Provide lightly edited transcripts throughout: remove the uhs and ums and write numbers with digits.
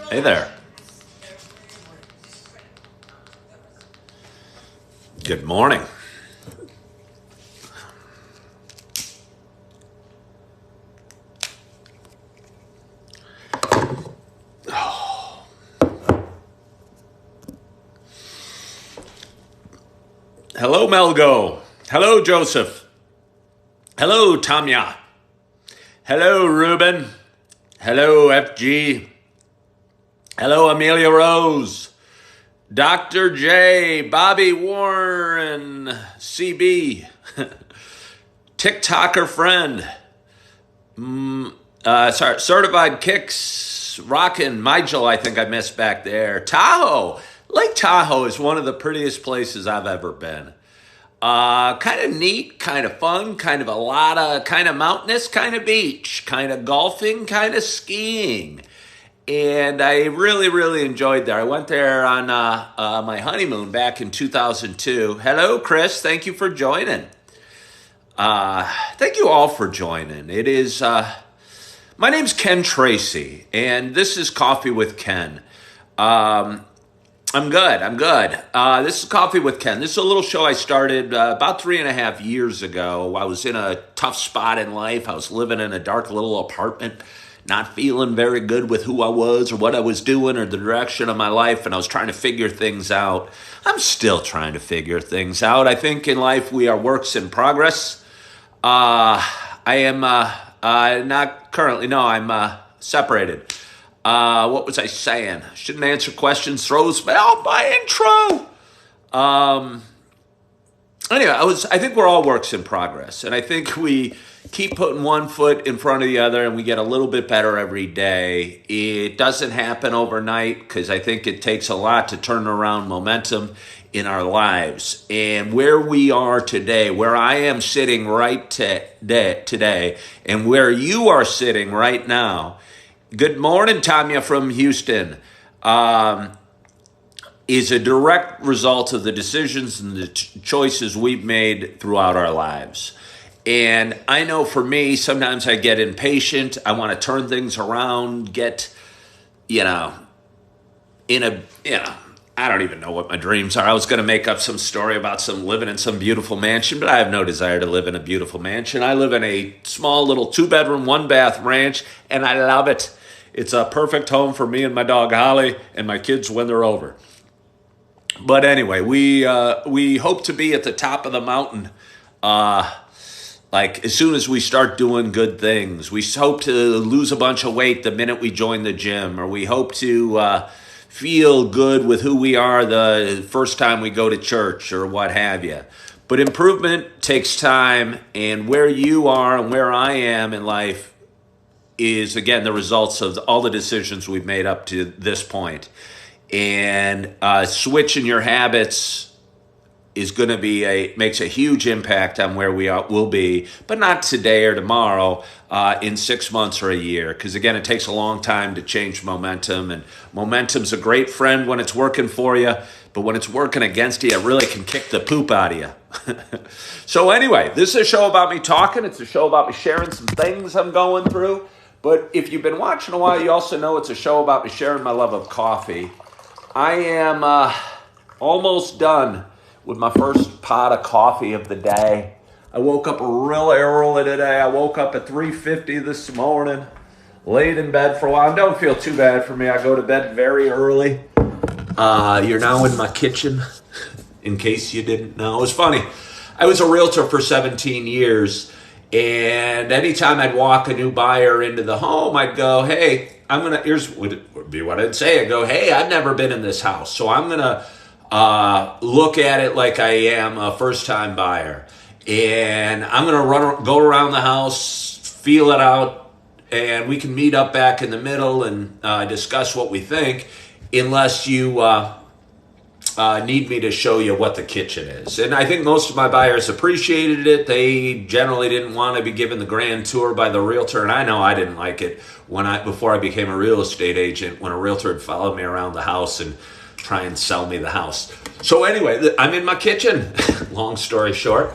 Hey there. Good morning. Hello, Melgo. Hello, Joseph. Hello, Tanya. Hello, Ruben. Hello, FG. Hello, Amelia Rose. Dr. J, Bobby Warren, CB, TikToker friend, Certified Kicks, Rockin', Michael, I think I missed back there. Tahoe, Lake Tahoe is one of the prettiest places I've ever been. Kind of neat, kind of fun, kind of a lot of, kind of mountainous, kind of beach, kind of golfing, kind of skiing. And I really, really enjoyed there. I went there on my honeymoon back in 2002. Hello, Chris. Thank you for joining. Thank you all for joining. It is, my name's Ken Tracy, and this is Coffee with Ken. I'm good. This is Coffee with Ken. This is a little show I started about 3.5 years ago. I was in a tough spot in life. I was living in a dark little apartment, not feeling very good with who I was or what I was doing or the direction of my life, and I was trying to figure things out. I'm still trying to figure things out. I think in life we are works in progress. I am not currently, no, I'm separated. What was I saying? Shouldn't answer questions, throws out my intro. Anyway, I think we're all works in progress, and I think we keep putting one foot in front of the other, and we get a little bit better every day. It doesn't happen overnight because I think it takes a lot to turn around momentum in our lives. And where we are today, where I am sitting right today, and where you are sitting right now. Good morning, Tanya from Houston. Is a direct result of the decisions and the choices we've made throughout our lives. And I know for me, sometimes I get impatient. I want to turn things around, get, I don't even know what my dreams are. I was going to make up some story about some living in some beautiful mansion, but I have no desire to live in a beautiful mansion. I live in a small little 2-bedroom, 1-bath ranch, and I love it. It's a perfect home for me and my dog Holly and my kids when they're over. But anyway, we hope to be at the top of the mountain like as soon as we start doing good things. We hope to lose a bunch of weight the minute we join the gym, or we hope to feel good with who we are the first time we go to church or what have you. But improvement takes time, and where you are and where I am in life is, again, the results of all the decisions we've made up to this point. And switching your habits is going to makes a huge impact on where will be, but not today or tomorrow, in 6 months or a year. Because again, it takes a long time to change momentum, and momentum's a great friend when it's working for you, but when it's working against you, it really can kick the poop out of you. So anyway, this is a show about me talking. It's a show about me sharing some things I'm going through. But if you've been watching a while, you also know it's a show about me sharing my love of coffee. I am almost done with my first pot of coffee of the day. I woke up real early today. I woke up at 3:50 this morning, laid in bed for a while. Don't feel too bad for me. I go to bed very early. You're now in my kitchen, in case you didn't know. It was funny. I was a realtor for 17 years, and anytime I'd walk a new buyer into the home, I'd go, hey, would be what I'd say. I'd go, hey, I've never been in this house, so I'm going to look at it like I am a first-time buyer. And I'm going to go around the house, feel it out, and we can meet up back in the middle and discuss what we think, unless you need me to show you what the kitchen is. And I think most of my buyers appreciated it. They generally didn't want to be given the grand tour by the realtor, and I know I didn't like it before I became a real estate agent, when a realtor would follow me around the house and try and sell me the house. So anyway, I'm in my kitchen. Long story short,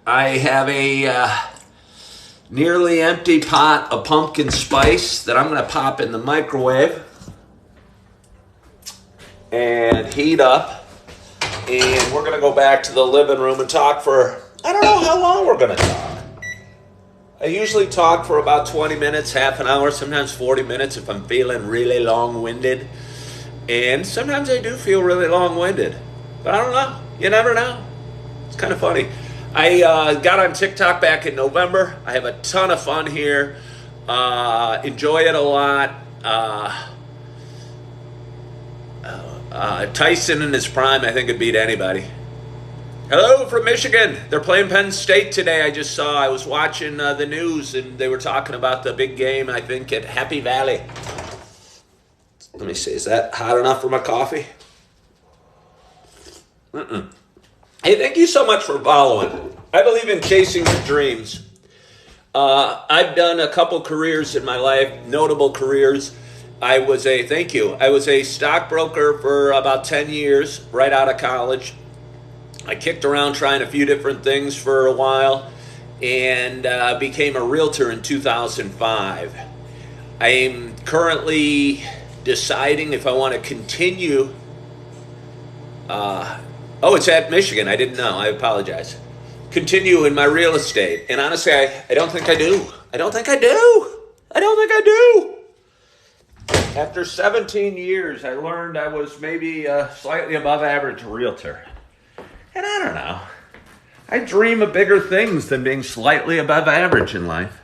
I have a nearly empty pot of pumpkin spice that I'm going to pop in the microwave and heat up. And we're going to go back to the living room and talk for, I don't know how long we're going to talk. I usually talk for about 20 minutes, half an hour, sometimes 40 minutes if I'm feeling really long-winded. And sometimes I do feel really long-winded. But I don't know. You never know. It's kind of funny. I got on TikTok back in November. I have a ton of fun here. Enjoy it a lot. Tyson in his prime, I think, could beat anybody. Hello from Michigan. They're playing Penn State today. I just saw. I was watching the news, and they were talking about the big game, I think, at Happy Valley. Let me see. Is that hot enough for my coffee? Hey, thank you so much for following. I believe in chasing your dreams. I've done a couple careers in my life, notable careers. I was a stockbroker for about 10 years, right out of college. I kicked around trying a few different things for a while and became a realtor in 2005. I'm currently deciding if I want to continue. It's at Michigan. I didn't know. I apologize. Continue in my real estate. And honestly, I don't think I do. I don't think I do. After 17 years, I learned I was maybe a slightly above average realtor. And I don't know. I dream of bigger things than being slightly above average in life.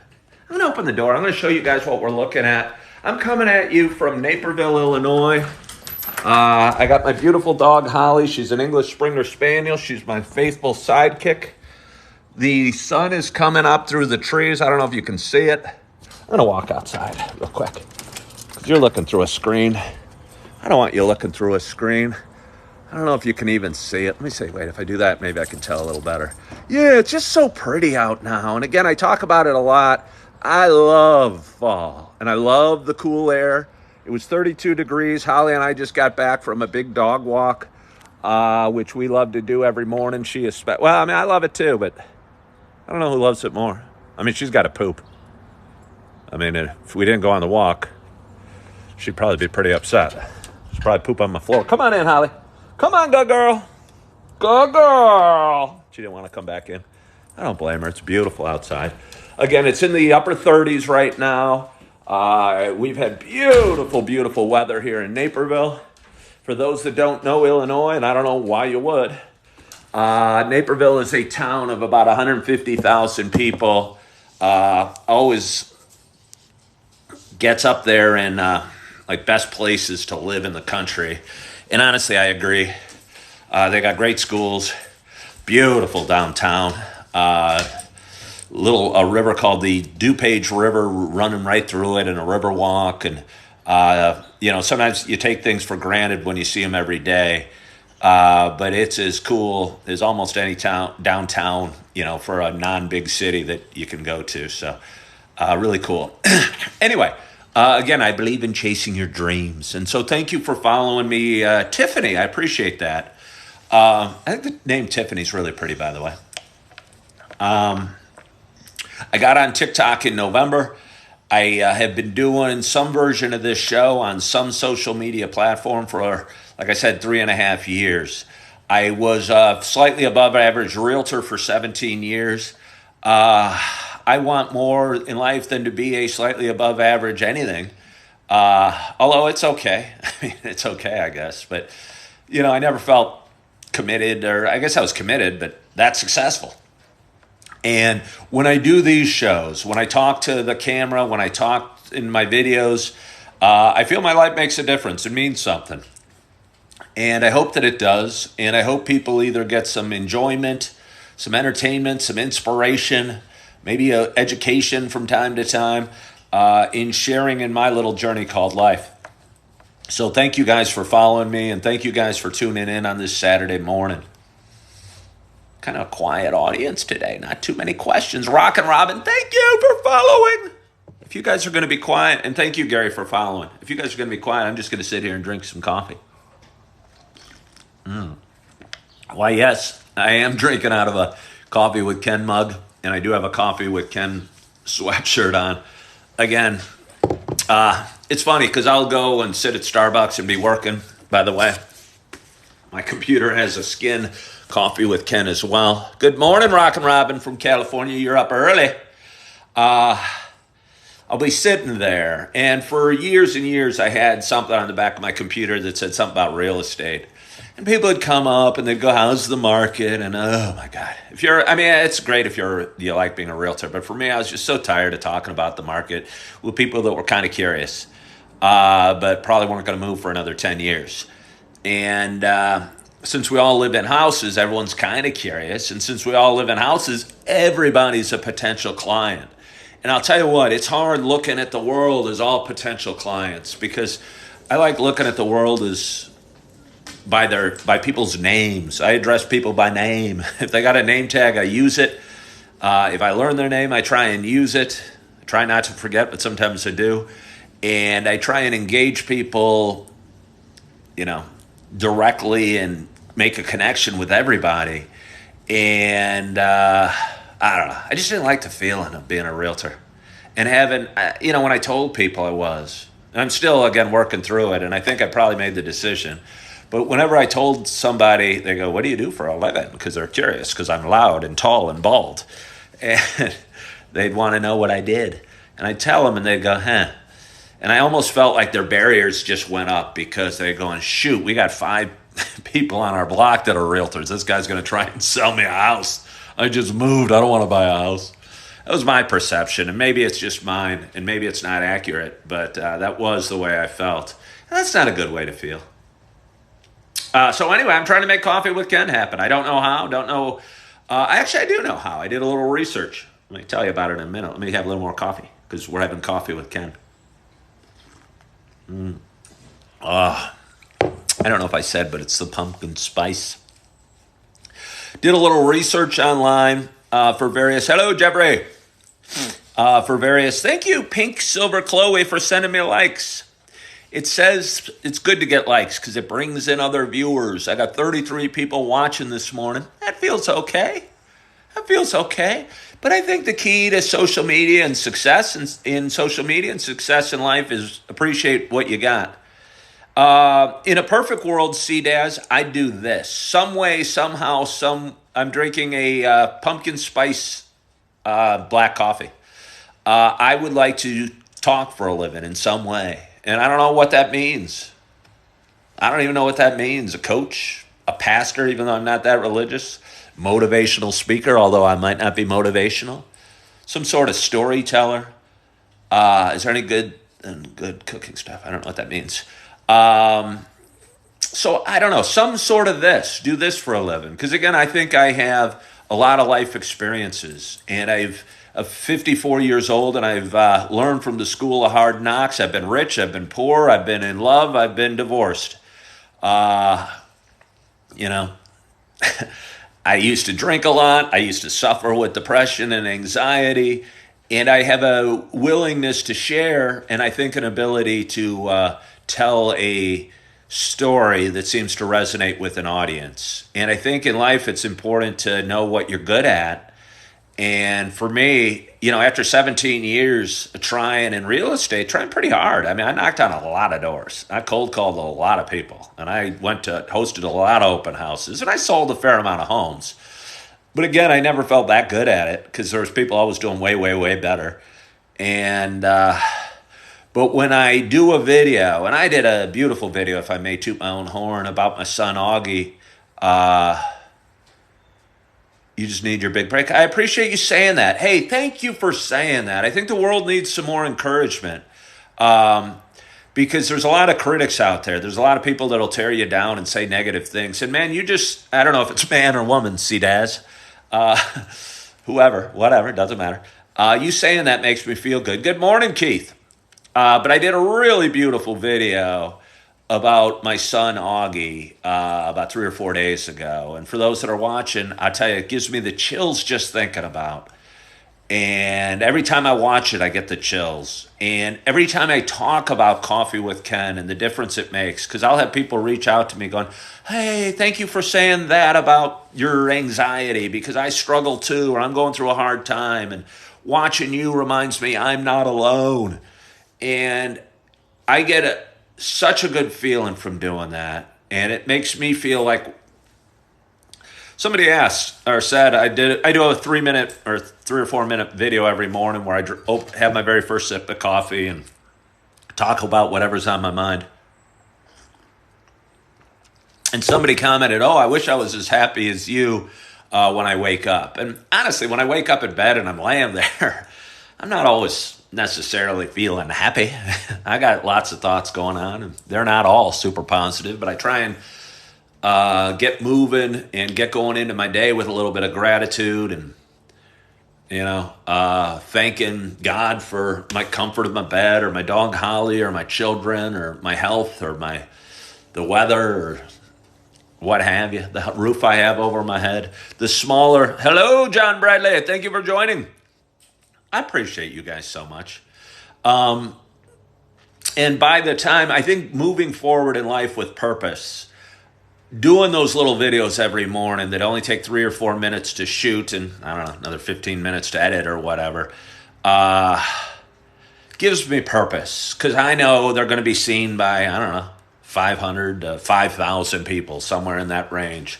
I'm going to open the door. I'm going to show you guys what we're looking at. I'm coming at you from Naperville, Illinois. I got my beautiful dog, Holly. She's an English Springer Spaniel. She's my faithful sidekick. The sun is coming up through the trees. I don't know if you can see it. I'm going to walk outside real quick because you're looking through a screen. I don't want you looking through a screen. I don't know if you can even see it. Let me see. Wait, if I do that, maybe I can tell a little better. Yeah, it's just so pretty out now. And again, I talk about it a lot. I love fall, and I love the cool air. It was 32 degrees. Holly and I just got back from a big dog walk, which we love to do every morning. I love it too, but I don't know who loves it more. I mean, she's got to poop. I mean, if we didn't go on the walk, she'd probably be pretty upset. She'd probably poop on my floor. Come on in, Holly. Come on, good girl. Good girl. She didn't want to come back in. I don't blame her. It's beautiful outside. Again, it's in the upper 30s right now. We've had beautiful, beautiful weather here in Naperville. For those that don't know Illinois, and I don't know why you would, Naperville is a town of about 150,000 people. Always gets up there in best places to live in the country. And honestly, I agree. They got great schools, beautiful downtown. A river called the DuPage River running right through it, and a river walk. And sometimes you take things for granted when you see them every day. But it's as cool as almost any town downtown, for a non-big city that you can go to. So really cool. Anyway. Again, I believe in chasing your dreams. And so thank you for following me, Tiffany. I appreciate that. I think the name Tiffany is really pretty, by the way. I got on TikTok in November. I have been doing some version of this show on some social media platform for, like I said, 3.5 years. I was a slightly above average realtor for 17 years. I want more in life than to be a slightly above average anything. Although it's okay. I mean, it's okay, I guess. But, I never felt committed, or I guess I was committed, but that's successful. And when I do these shows, when I talk to the camera, when I talk in my videos, I feel my life makes a difference. It means something. And I hope that it does. And I hope people either get some enjoyment, some entertainment, some inspiration, maybe an education from time to time in sharing in my little journey called life. So thank you guys for following me, and thank you guys for tuning in on this Saturday morning. Kind of a quiet audience today. Not too many questions. Rock and Robin, thank you for following. If you guys are going to be quiet, and thank you, Gary, for following. If you guys are going to be quiet, I'm just going to sit here and drink some coffee. Why, yes, I am drinking out of a coffee with Ken mug. And I do have a coffee with Ken sweatshirt on. Again, it's funny because I'll go and sit at Starbucks and be working. By the way, my computer has a skin coffee with Ken as well. Good morning, Rockin' Robin from California. You're up early. I'll be sitting there, and for years and years, I had something on the back of my computer that said something about real estate. And people would come up and they'd go, how's the market? And oh my God. It's great if you like being a realtor. But for me, I was just so tired of talking about the market with people that were kind of curious, but probably weren't going to move for another 10 years. And since we all live in houses, everyone's kind of curious. And since we all live in houses, everybody's a potential client. And I'll tell you what, it's hard looking at the world as all potential clients, because I like looking at the world as by people's names. I address people by name. If they got a name tag, I use it. If I learn their name, I try and use it. I try not to forget, but sometimes I do. And I try and engage people, directly and make a connection with everybody. And I don't know. I just didn't like the feeling of being a realtor. And having, when I told people I was, and I'm still, again, working through it, and I think I probably made the decision. But whenever I told somebody, they go, what do you do for a living? Because they're curious, because I'm loud and tall and bald. And they'd want to know what I did. And I'd tell them, and they'd go, huh. And I almost felt like their barriers just went up, because they're going, shoot, we got 5 people on our block that are realtors. This guy's going to try and sell me a house. I just moved. I don't want to buy a house. That was my perception, and maybe it's just mine, and maybe it's not accurate, but that was the way I felt. And that's not a good way to feel. So anyway, I'm trying to make Coffee with Ken happen. I don't know how. Actually, I do know how. I did a little research. Let me tell you about it in a minute. Let me have a little more coffee, because we're having coffee with Ken. I don't know if I said, but it's the pumpkin spice. Did a little research online for various. Hello, Jeffrey. For various. Thank you, Pink Silver Chloe, for sending me likes. It says it's good to get likes because it brings in other viewers. I got 33 people watching this morning. That feels okay. But I think the key to social media and success in social media and success in life is appreciate what you got. In a perfect world, CDAS, I'd do this. Some way, somehow, I'm drinking a pumpkin spice black coffee. I would like to talk for a living in some way. And I don't know what that means. I don't even know what that means. A coach, a pastor, even though I'm not that religious, motivational speaker, although I might not be motivational, some sort of storyteller. Is there any good cooking stuff? I don't know what that means. So I don't know, some sort of do this for a living. Because again, I think I have a lot of life experiences, and I'm 54 years old, and I've learned from the school of hard knocks. I've been rich, I've been poor, I've been in love, I've been divorced. I used to drink a lot. I used to suffer with depression and anxiety, and I have a willingness to share, and I think an ability to tell a story that seems to resonate with an audience. And I think in life it's important to know what you're good at. And for me, after 17 years of trying in real estate, trying pretty hard. I knocked on a lot of doors. I cold called a lot of people, and I hosted a lot of open houses, and I sold a fair amount of homes. But again, I never felt that good at it, because there was people always doing way, way, way better. And but when I do a video, and I did a beautiful video, if I may toot my own horn, about my son Augie, you just need your big break. I appreciate you saying that. Hey, thank you for saying that. I think the world needs some more encouragement, because there's a lot of critics out there. There's a lot of people that'll tear you down and say negative things. And man, I don't know if it's man or woman, C-Daz, whoever, whatever, doesn't matter. You saying that makes me feel good. Good morning, Keith. But I did a really beautiful video about my son Augie about 3 or 4 days ago. And for those that are watching, I tell you, it gives me the chills just thinking about. And every time I watch it, I get the chills. And every time I talk about Coffee with Ken and the difference it makes, because I'll have people reach out to me going, hey, thank you for saying that about your anxiety, because I struggle too, or I'm going through a hard time. And watching you reminds me I'm not alone. And I get such a good feeling from doing that. And it makes me feel like somebody asked or said I do a 3 minute or 3 or 4 minute video every morning where I have my very first sip of coffee and talk about whatever's on my mind. And somebody commented, "Oh, I wish I was as happy as you when I wake up." And honestly, when I wake up in bed and I'm laying there, I'm not always necessarily feeling happy. I got lots of thoughts going on, and they're not all super positive, but I try and get moving and get going into my day with a little bit of gratitude and, thanking God for my comfort of my bed or my dog Holly or my children or my health or the weather or what have you, the roof I have over my head, the smaller, hello, John Bradley, thank you for joining. I appreciate you guys so much. And by the time, I think moving forward in life with purpose, doing those little videos every morning that only take 3 or 4 minutes to shoot and, I don't know, another 15 minutes to edit or whatever, gives me purpose. Because I know they're going to be seen by, I don't know, 500 to 5,000 people, somewhere in that range.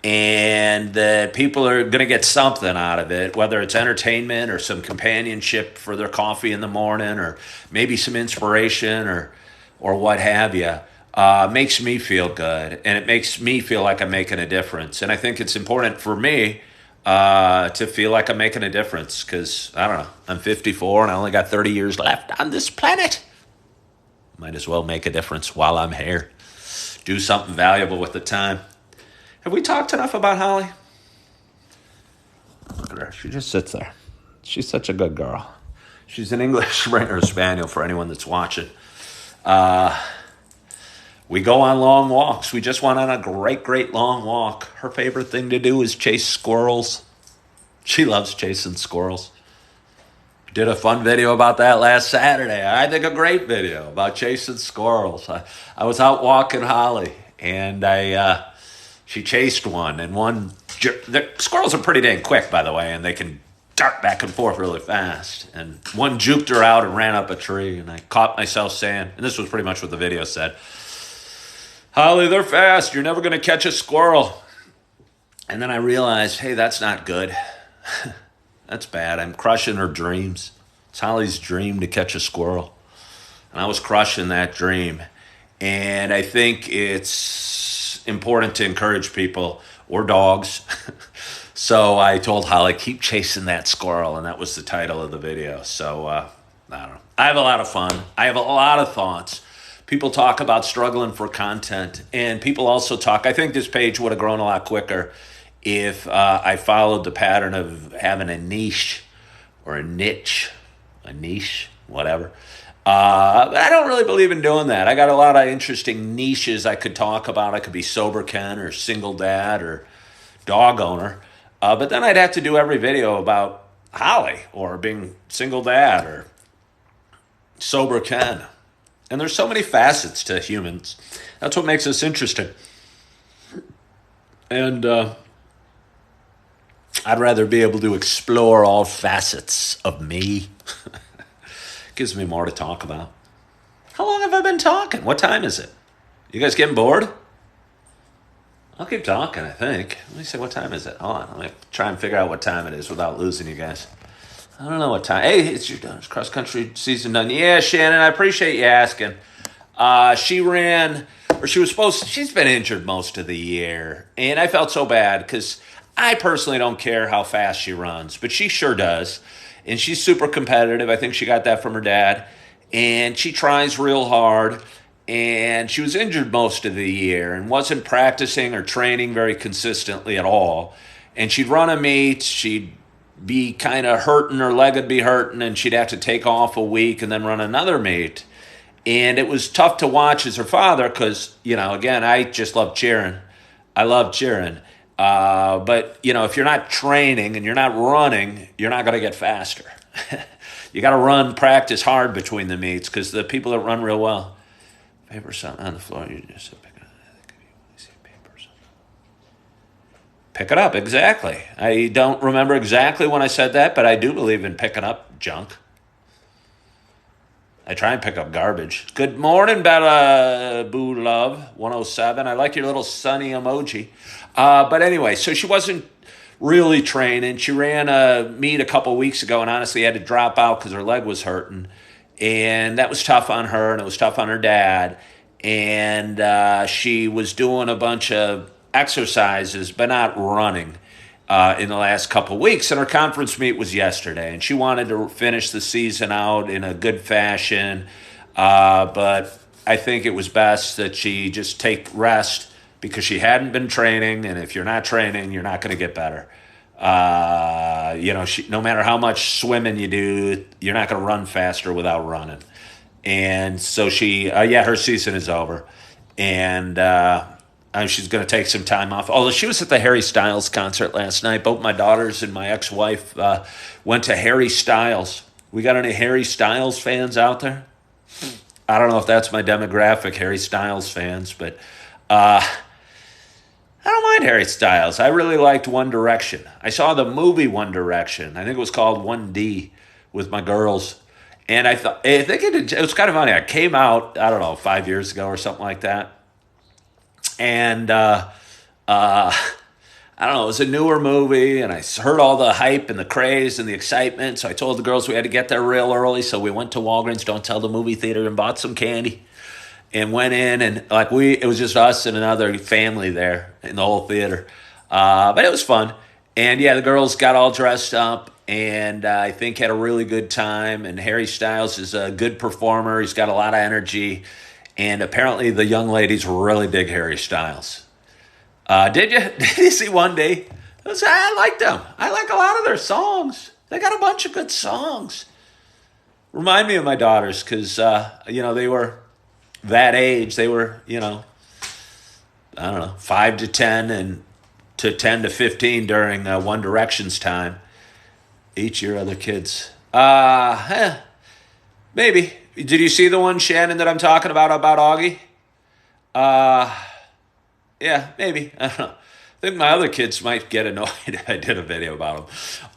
And that people are going to get something out of it, whether it's entertainment or some companionship for their coffee in the morning or maybe some inspiration or what have you. Makes me feel good, and it makes me feel like I'm making a difference. And I think it's important for me to feel like I'm making a difference because, I don't know, I'm 54 and I only got 30 years left on this planet. Might as well make a difference while I'm here. Do something valuable with the time. Have we talked enough about Holly? Look at her. She just sits there. She's such a good girl. She's an English Springer Spaniel for anyone that's watching. We go on long walks. We just went on a great long walk. Her favorite thing to do is chase squirrels. She loves chasing squirrels. Did a fun video about that last Saturday. I think a great video about chasing squirrels. I was out walking Holly, and she chased one. And the squirrels are pretty dang quick, by the way, and they can dart back and forth really fast. And one juked her out and ran up a tree, and I caught myself saying, and this was pretty much what the video said, "Holly, they're fast. You're never going to catch a squirrel." And then I realized, hey, that's not good. That's bad. I'm crushing her dreams. It's Holly's dream to catch a squirrel. And I was crushing that dream. And I think it's important to encourage people or dogs. So I told Holly, keep chasing that squirrel. And that was the title of the video. So I don't know. I have a lot of fun. I have a lot of thoughts. People talk about struggling for content. And people also talk, I think this page would have grown a lot quicker if I followed the pattern of having a niche or a niche, whatever. But I don't really believe in doing that. I got a lot of interesting niches I could talk about. I could be sober Ken or single dad or dog owner. But then I'd have to do every video about Holly or being single dad or sober Ken. And there's so many facets to humans. That's what makes us interesting. And I'd rather be able to explore all facets of me. Gives me more to talk about. How long have I been talking? What time is it? You guys getting bored? I'll keep talking, I think. Let me see, what time is it? Hold on, let me try and figure out what time it is without losing you guys. I don't know what time. Hey, it's cross-country season done. Yeah, Shannon, I appreciate you asking. She's been injured most of the year. And I felt so bad because I personally don't care how fast she runs, but she sure does. And she's super competitive. I think she got that from her dad. And she tries real hard. And she was injured most of the year and wasn't practicing or training very consistently at all. And she'd run a meet. She'd be kind of hurting. Her leg would be hurting. And she'd have to take off a week and then run another meet. And it was tough to watch as her father because, again, I just love cheering. I love cheering. But, if you're not training and you're not running, you're not going to get faster. You got to practice hard between the meets because the people that run real well. Paper something on the floor, you just pick it up. Pick it up, exactly. I don't remember exactly when I said that, but I do believe in picking up junk. I try and pick up garbage. Good morning, Bella Boo Love 107. I like your little sunny emoji. But anyway, so she wasn't really training. She ran a meet a couple weeks ago and honestly had to drop out because her leg was hurting. And that was tough on her and it was tough on her dad. And she was doing a bunch of exercises, but not running. In the last couple of weeks, and her conference meet was yesterday, and she wanted to finish the season out in a good fashion, but I think it was best that she just take rest because she hadn't been training, and if you're not training, you're not going to get better. No matter how much swimming you do, you're not going to run faster without running. And so her season is over, and she's going to take some time off. Although she was at the Harry Styles concert last night. Both my daughters and my ex-wife went to Harry Styles. We got any Harry Styles fans out there? I don't know if that's my demographic, Harry Styles fans, but I don't mind Harry Styles. I really liked One Direction. I saw the movie One Direction. I think it was called 1D with my girls. And I think it was kind of funny. I came out, 5 years ago or something like that. And I don't know, it was a newer movie, and I heard all the hype and the craze and the excitement. So I told the girls we had to get there real early. So we went to Walgreens, don't tell the movie theater, and bought some candy. And went in, and it was just us and another family there in the whole theater. But it was fun. And yeah, the girls got all dressed up, and I think had a really good time. And Harry Styles is a good performer. He's got a lot of energy. And apparently the young ladies really dig Harry Styles. Did you? Did you see One Day? I liked them. I like a lot of their songs. They got a bunch of good songs. Remind me of my daughters because, they were that age. They were, 5 to 10 and to 10 to 15 during One Direction's time. Each year other kids. Maybe. Did you see the one, Shannon, that I'm talking about Augie? Yeah, maybe. I don't know. I think my other kids might get annoyed. I did a video about him.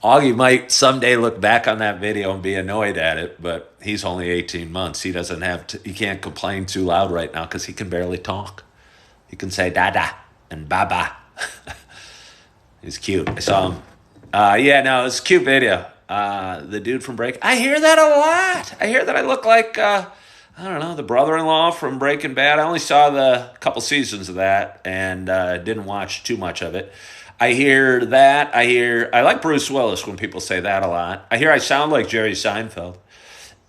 Augie might someday look back on that video and be annoyed at it, but he's only 18 months. He doesn't he can't complain too loud right now because he can barely talk. He can say dada and baba. He's cute. I saw him. It's a cute video. The dude from Breaking... I hear that a lot. I hear that I look like, the brother-in-law from Breaking Bad. I only saw the couple seasons of that and didn't watch too much of it. I hear that. I like Bruce Willis when people say that a lot. I hear I sound like Jerry Seinfeld.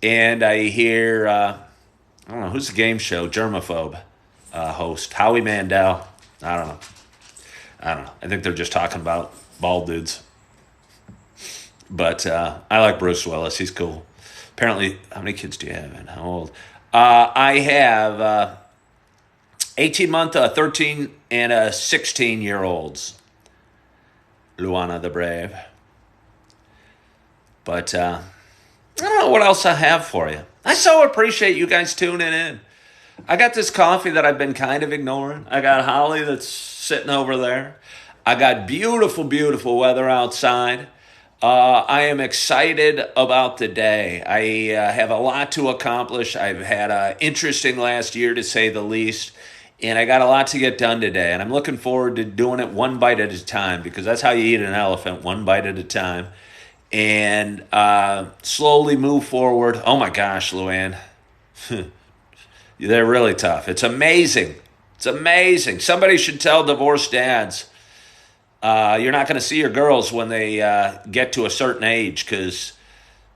And I hear, who's the game show? Germaphobe host. Howie Mandel. I don't know. I think they're just talking about bald dudes. But I like Bruce Willis. He's cool. Apparently, how many kids do you have and how old? I have 18-month, 13, and 16-year-olds. Luana the Brave. But I don't know what else I have for you. I so appreciate you guys tuning in. I got this coffee that I've been kind of ignoring. I got Holly that's sitting over there. I got beautiful, beautiful weather outside. I am excited about the day. I have a lot to accomplish. I've had an interesting last year, to say the least, and I got a lot to get done today. And I'm looking forward to doing it one bite at a time because that's how you eat an elephant, one bite at a time. And slowly move forward. Oh, my gosh, Luann. They're really tough. It's amazing. It's amazing. Somebody should tell divorced dads. You're not going to see your girls when they get to a certain age because,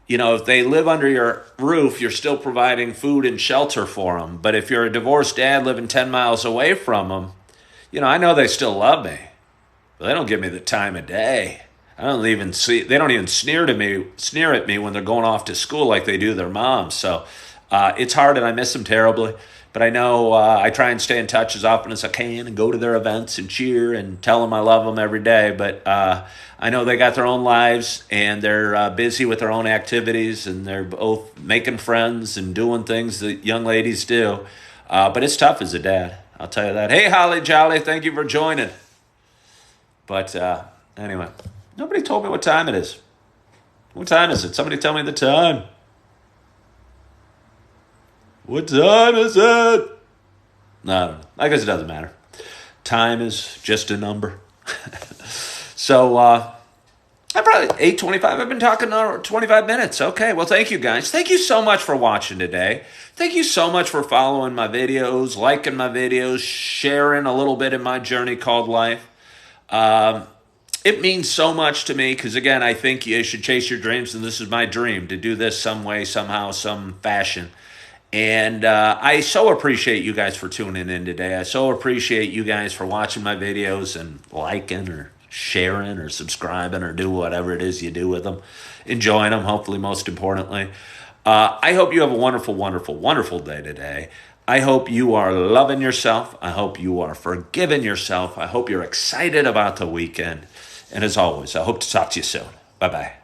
if they live under your roof, you're still providing food and shelter for them. But if you're a divorced dad living 10 miles away from them, I know they still love me, but they don't give me the time of day. They don't even sneer at me when they're going off to school like they do their moms. So it's hard and I miss them terribly. But I know I try and stay in touch as often as I can and go to their events and cheer and tell them I love them every day. But I know they got their own lives and they're busy with their own activities and they're both making friends and doing things that young ladies do. But it's tough as a dad. I'll tell you that. Hey, Holly Jolly, thank you for joining. But anyway, nobody told me what time it is. What time is it? Somebody tell me the time. What time is it? No, I don't know. I guess it doesn't matter. Time is just a number. So, I probably 8:25. I've been talking 25 minutes. Okay, well, thank you guys. Thank you so much for watching today. Thank you so much for following my videos, liking my videos, sharing a little bit in my journey called life. It means so much to me because, again, I think you should chase your dreams, and this is my dream, to do this some way, somehow, some fashion. And I so appreciate you guys for tuning in today. I so appreciate you guys for watching my videos and liking or sharing or subscribing or do whatever it is you do with them. Enjoying them, hopefully, most importantly. I hope you have a wonderful, wonderful, wonderful day today. I hope you are loving yourself. I hope you are forgiving yourself. I hope you're excited about the weekend. And as always, I hope to talk to you soon. Bye-bye.